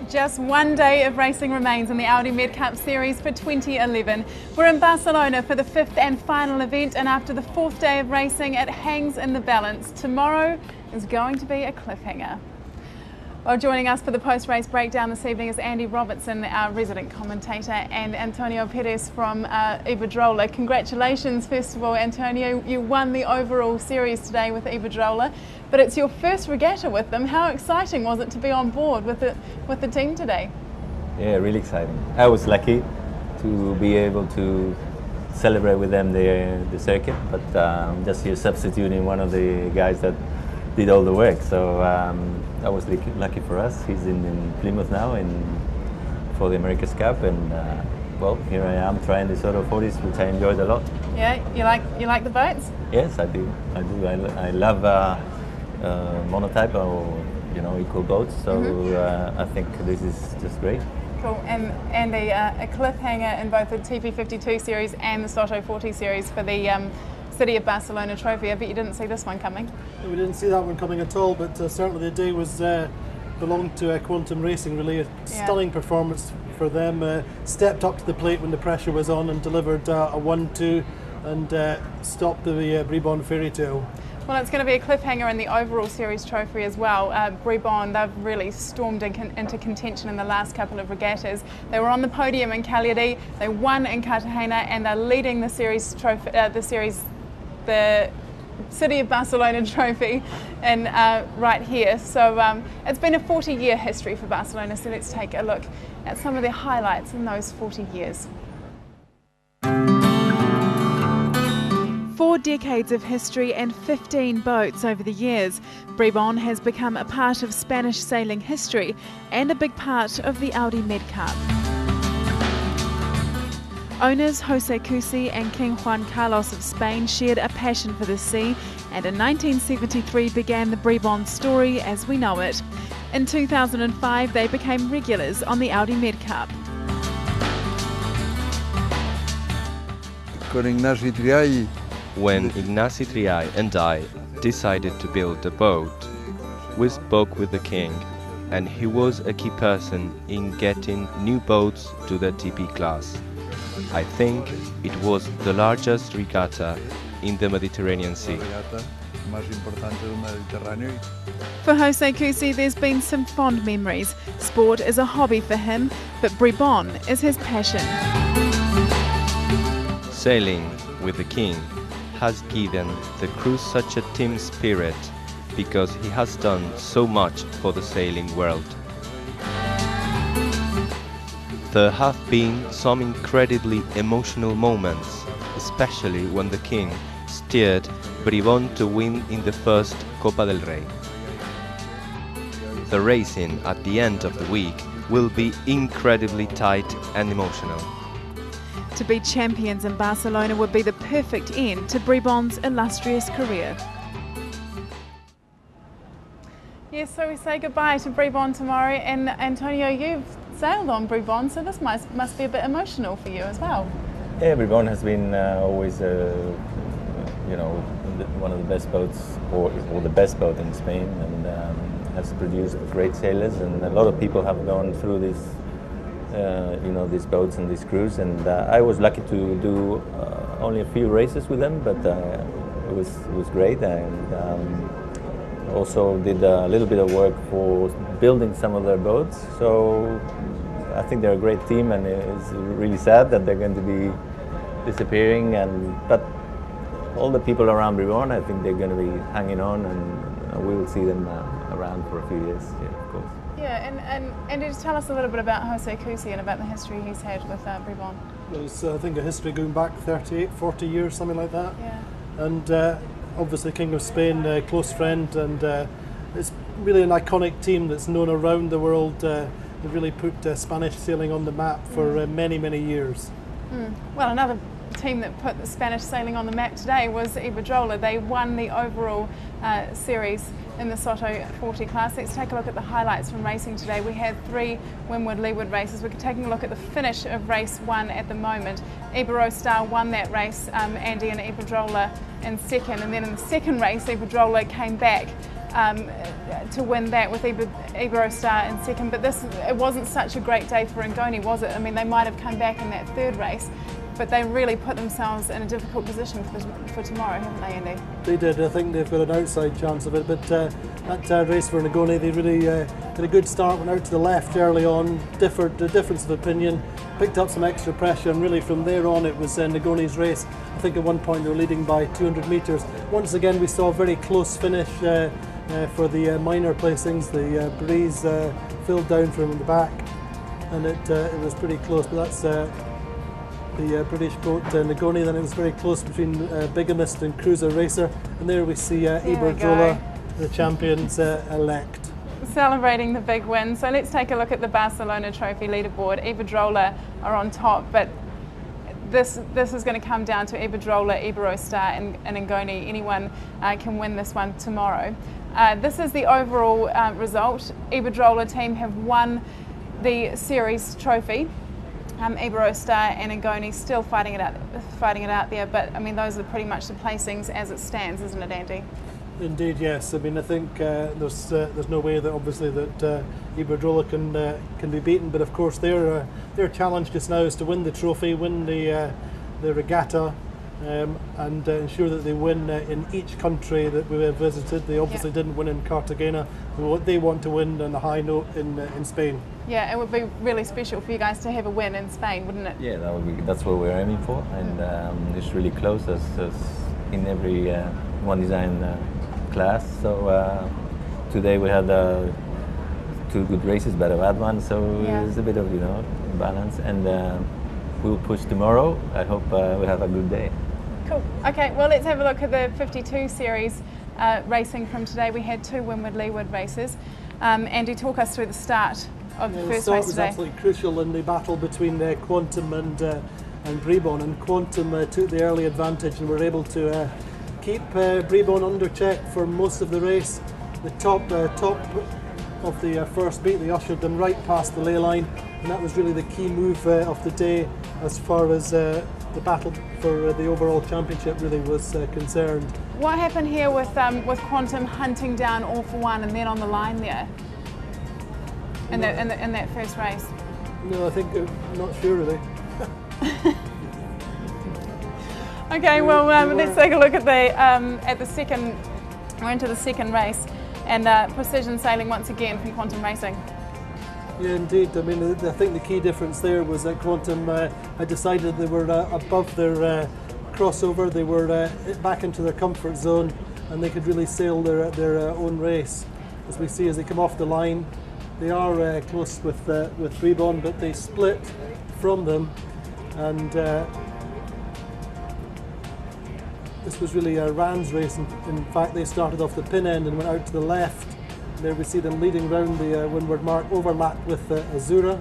Just one day of racing remains in the Audi MedCup series for 2011. We're in Barcelona for the fifth and final event, and after the fourth day of racing, it hangs in the balance. Tomorrow is going to be a cliffhanger. Well, joining us for the post-race breakdown this evening is Andy Robertson, our resident commentator, and Antonio Perez from Iberdrola. Congratulations, first of all, Antonio. You won the overall series today with Iberdrola, but it's your first regatta with them. How exciting was it to be on board with the team today? Yeah, really exciting. I was lucky to be able to celebrate with them the circuit, but just here substituting one of the guys that did all the work. So that was lucky for us. He's in Plymouth now for the America's Cup, and well, here I am trying the Auto 40s, which I enjoyed a lot. Yeah, you like the boats? Yes, I do. I love monotype or equal boats. So I think this is just great. Cool, and a cliffhanger in both the TP52 series and the Auto 40 series for the City of Barcelona trophy. I bet you didn't see this one coming. We didn't see that one coming at all, but certainly the day was belonged to Quantum Racing. Really a stunning performance for them. Stepped up to the plate when the pressure was on and delivered a 1-2 and stopped the Bribon fairy tale. Well, it's going to be a cliffhanger in the overall series trophy as well. Bribon, they've really stormed into contention in the last couple of regattas. They were on the podium in Cagliari, they won in Cartagena, and they're leading the series trophy, the City of Barcelona trophy, and right here. So it's been a 40-year history for Barcelona, so let's take a look at some of the highlights in those 40 years. 4 decades of history and 15 boats over the years, Bribon has become a part of Spanish sailing history and a big part of the Audi MedCup. Owners Jose Cusi and King Juan Carlos of Spain shared a passion for the sea, and in 1973 began the Bribon story as we know it. In 2005 they became regulars on the Audi MedCup. When Ignasi Triay and I decided to build a boat, we spoke with the king, and he was a key person in getting new boats to the TP class. I think it was the largest regatta in the Mediterranean Sea. For Jose Cusi, there's been some fond memories. Sport is a hobby for him, but Bribon is his passion. Sailing with the king has given the crew such a team spirit because he has done so much for the sailing world. There have been some incredibly emotional moments, especially when the king steered Bribon to win in the first Copa del Rey. The racing at the end of the week will be incredibly tight and emotional. To be champions in Barcelona would be the perfect end to Bribon's illustrious career. Yes, so we say goodbye to Bribon tomorrow, and Antonio, you've sailed on Bribon, so this must be a bit emotional for you as well. Yeah, Bribon has been always one of the best boats, or the best boat in Spain, and has produced great sailors, and a lot of people have gone through this. These boats and these crews, and I was lucky to do only a few races with them, but it was great, and also did a little bit of work for building some of their boats. So I think they're a great team, and it's really sad that they're going to be disappearing. But all the people around Bribon, I think they're going to be hanging on, and we will see them around for a few years. Yeah, of course. Yeah, and just tell us a little bit about Jose Cusi and about the history he's had with Bribon. There's, I think, a history going back 38, 40 years, something like that. Yeah. And obviously King of Spain, a close friend, and it's really an iconic team that's known around the world. They really put Spanish sailing on the map for many, many years. Well, another team that put the Spanish sailing on the map today was Iberdrola. They won the overall series in the Auto 40 class. Let's take a look at the highlights from racing today. We had 3 windward-leeward races. We're taking a look at the finish of race 1 at the moment. Iberostar won that race, Andy, and Iberdrola in second, and then in the second race Iberdrola came back to win that with Iberostar in second, but it wasn't such a great day for Ngoni, was it? I mean, they might have come back in that third race, but they really put themselves in a difficult position for tomorrow, haven't they, Andy? They did. I think they've got an outside chance of it, but that race for Ngoni, they really had a good start, went out to the left early on, difference of opinion, picked up some extra pressure, and really from there on it was Ngoni's race. I think at one point they were leading by 200 metres. Once again we saw a very close finish for the minor placings. The breeze filled down from the back, and it was pretty close, but that's the British boat Ngoni. Then it was very close between Bigamist and Cruiser Racer, and there we see Iberdrola, the champions elect. Celebrating the big win. So let's take a look at the Barcelona Trophy leaderboard. Iberdrola are on top, but this is going to come down to Iberdrola, Iberostar and Ngoni. Anyone can win this one tomorrow. This is the overall result. Iberdrola team have won the series trophy. Iberostar and Ngoni still fighting it out there, but I mean those are pretty much the placings as it stands, isn't it, Andy? Indeed, yes. I mean, I think there's no way that obviously that Iberdrola can be beaten, but of course their challenge just now is to win the trophy, win the regata, and ensure that they win in each country that we have visited. They obviously didn't win in Cartagena. They want to win on a high note in Spain. Yeah, it would be really special for you guys to have a win in Spain, wouldn't it? Yeah, that's what we're aiming for, and it's really close as in every one design class. So today we had two good races, but a bad one, so it's a bit of balance, and we'll push tomorrow. I hope we have a good day. Cool. Okay, well let's have a look at the 52 series racing from today. We had two windward-leeward races. Andy, talk us through the start of the first race was today. Absolutely crucial in the battle between Quantum and Bribon, and Quantum took the early advantage and were able to keep Bribon under check for most of the race. The top of the first beat, they ushered them right past the ley line, and that was really the key move of the day as far as the battle for the overall championship really was concerned. What happened here with Quantum hunting down All for One and then on the line there in that first race? No, I think I'm not sure really. Okay, well let's take a look at the second. We're into the second race, and precision sailing once again from Quantum Racing. Yeah, indeed. I mean, I think the key difference there was that Quantum had decided they were above their crossover. They were back into their comfort zone, and they could really sail their own race. As we see as they come off the line, they are close with Bribon, but they split from them, and this was really Ran's race. In fact, they started off the pin end and went out to the left. There we see them leading round the windward mark, overlapped with Azura.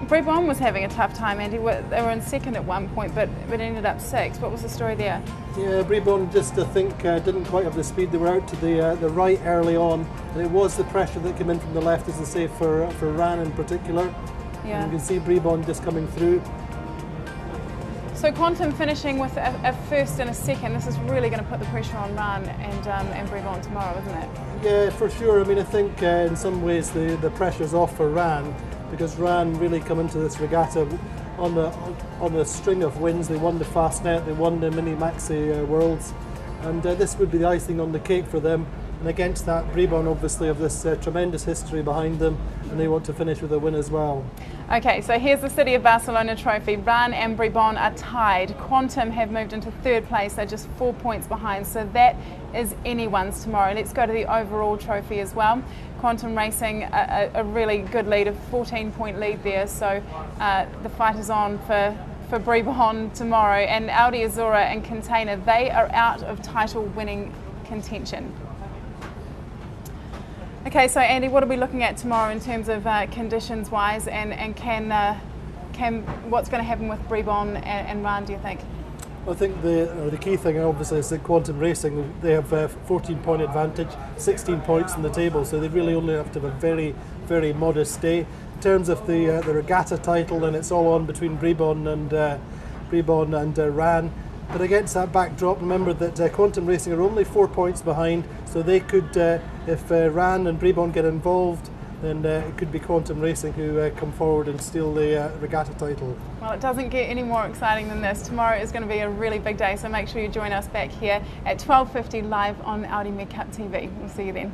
Bribon was having a tough time, Andy. They were in second at one point, but ended up sixth. What was the story there? Yeah, Bribon just, I think, didn't quite have the speed. They were out to the right early on, and it was the pressure that came in from the left, as I say, for Ran in particular. Yeah. And you can see Bribon just coming through. So Quantum finishing with a first and a second. This is really going to put the pressure on Ran and Bribon tomorrow, isn't it? Yeah, for sure. I mean, I think in some ways the pressure's off for Ran, because Ran really come into this regatta on the string of wins. They won the Fastnet, they won the Mini Maxi Worlds, and this would be the icing on the cake for them. And against that, Bribon obviously have this tremendous history behind them, and they want to finish with a win as well. Okay, so here's the City of Barcelona trophy. Ran and Bribon are tied. Quantum have moved into third place. They're just 4 points behind, so that is anyone's tomorrow. Let's go to the overall trophy as well. Quantum Racing, a really good lead, a 14-point lead there, so the fight is on for Bribon tomorrow. And Audi Azura and Container, they are out of title-winning contention. Okay, so Andy, what are we looking at tomorrow in terms of conditions-wise, and can what's going to happen with Bribon and Ran, do you think? I think the key thing obviously is that Quantum Racing, they have a 14-point advantage, 16 points in the table, so they really only have to have a very, very modest day. In terms of the regatta title, and it's all on between Bribon and Ran. But against that backdrop, remember that Quantum Racing are only 4 points behind, so they could, if Ran and Brabon get involved, then it could be Quantum Racing who come forward and steal the regatta title. Well, it doesn't get any more exciting than this. Tomorrow is going to be a really big day, so make sure you join us back here at 12:50 live on Audi MedCup TV. We'll see you then.